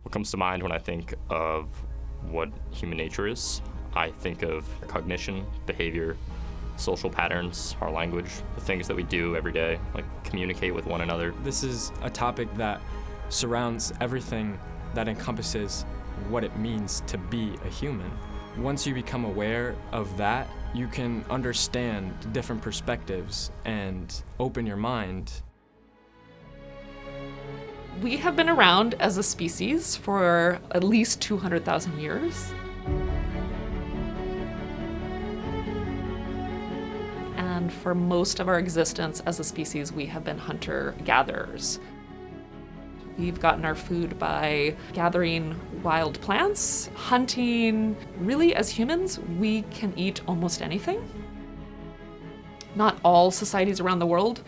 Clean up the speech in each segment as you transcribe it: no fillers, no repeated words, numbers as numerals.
What comes to mind when I think of what human nature is? I think of cognition, behavior, social patterns, our language, the things that we do every day, like communicate with one another. This is a topic that surrounds everything that encompasses what it means to be a human. Once you become aware of that, you can understand different perspectives and open your mind. We have been around as a species for at least 200,000 years. And for most of our existence as a species, we have been hunter-gatherers. We've gotten our food by gathering wild plants, hunting. Really, as humans, we can eat almost anything. Not all societies around the world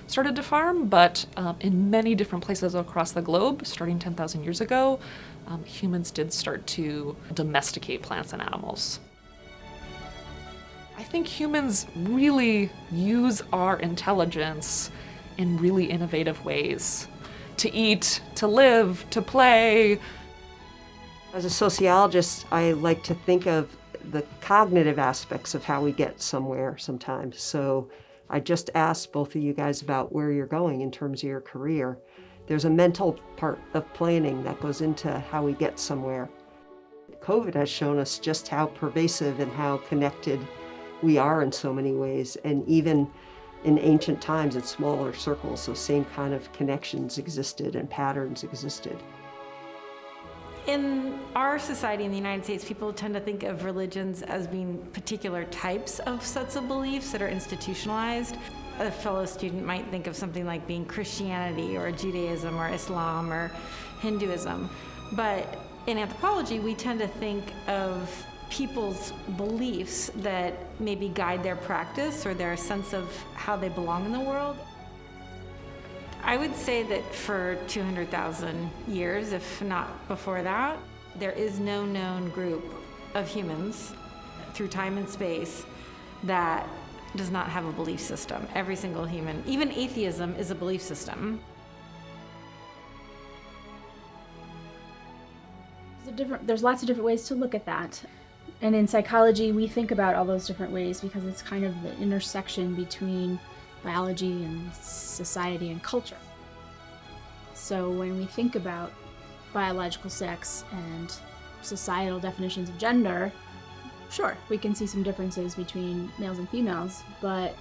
started to farm, but in many different places across the globe, starting 10,000 years ago, humans did start to domesticate plants and animals. I think humans really use our intelligence in really innovative ways. To eat, to live, to play. As a sociologist, I like to think of the cognitive aspects of how we get somewhere sometimes. So I just asked both of you guys about where you're going in terms of your career. There's a mental part of planning that goes into how we get somewhere. COVID has shown us just how pervasive and how connected we are in so many ways, and even in ancient times in smaller circles, those same kind of connections existed and patterns existed. In our society in the United States, people tend to think of religions as being particular types of sets of beliefs that are institutionalized. A fellow student might think of something like being Christianity or Judaism or Islam or Hinduism. But in anthropology, we tend to think of people's beliefs that maybe guide their practice or their sense of how they belong in the world. I would say that for 200,000 years, if not before that, there is no known group of humans through time and space that does not have a belief system. Every single human, even atheism, is a belief system. There's lots of different ways to look at that. And in psychology, we think about all those different ways because it's kind of the intersection between biology and society and culture. So when we think about biological sex and societal definitions of gender, sure, we can see some differences between males and females, but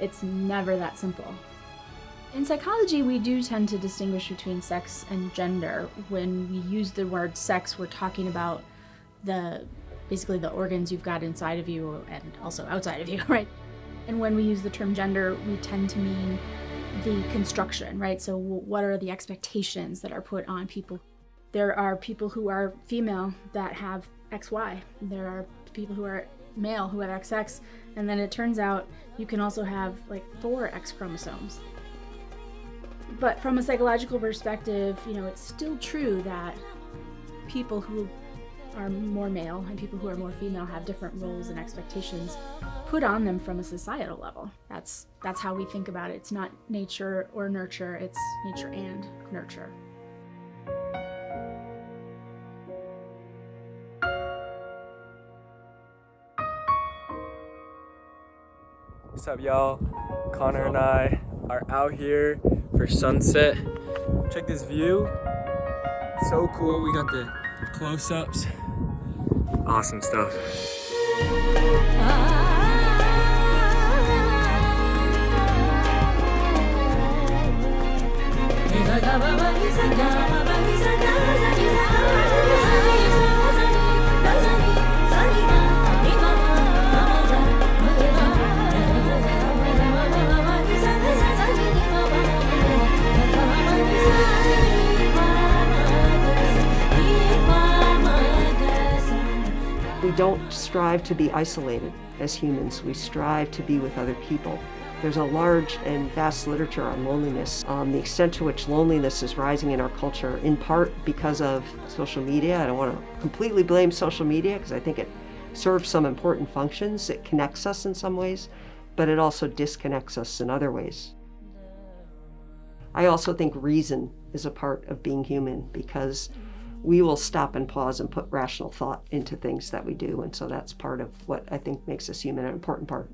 it's never that simple. In psychology, we do tend to distinguish between sex and gender. When we use the word sex, we're talking about basically the organs you've got inside of you and also outside of you, right? And when we use the term gender, we tend to mean the construction, right? So what are the expectations that are put on people? There are people who are female that have XY. There are people who are male who have XX. And then it turns out you can also have like 4 X chromosomes. But from a psychological perspective, it's still true that people who are more male and people who are more female have different roles and expectations put on them from a societal level. That's how we think about it. It's not nature or nurture, it's nature and nurture. What's up, y'all? Connor and I are out here for sunset. Check this view. So cool. We got the close-ups. Awesome stuff. don't strive to be isolated as humans. We strive to be with other people. There's a large and vast literature on loneliness, the extent to which loneliness is rising in our culture, in part because of social media. I don't want to completely blame social media because I think it serves some important functions. It connects us in some ways, but it also disconnects us in other ways. I also think reason is a part of being human because we will stop and pause and put rational thought into things that we do, and so that's part of what I think makes us human, an important part.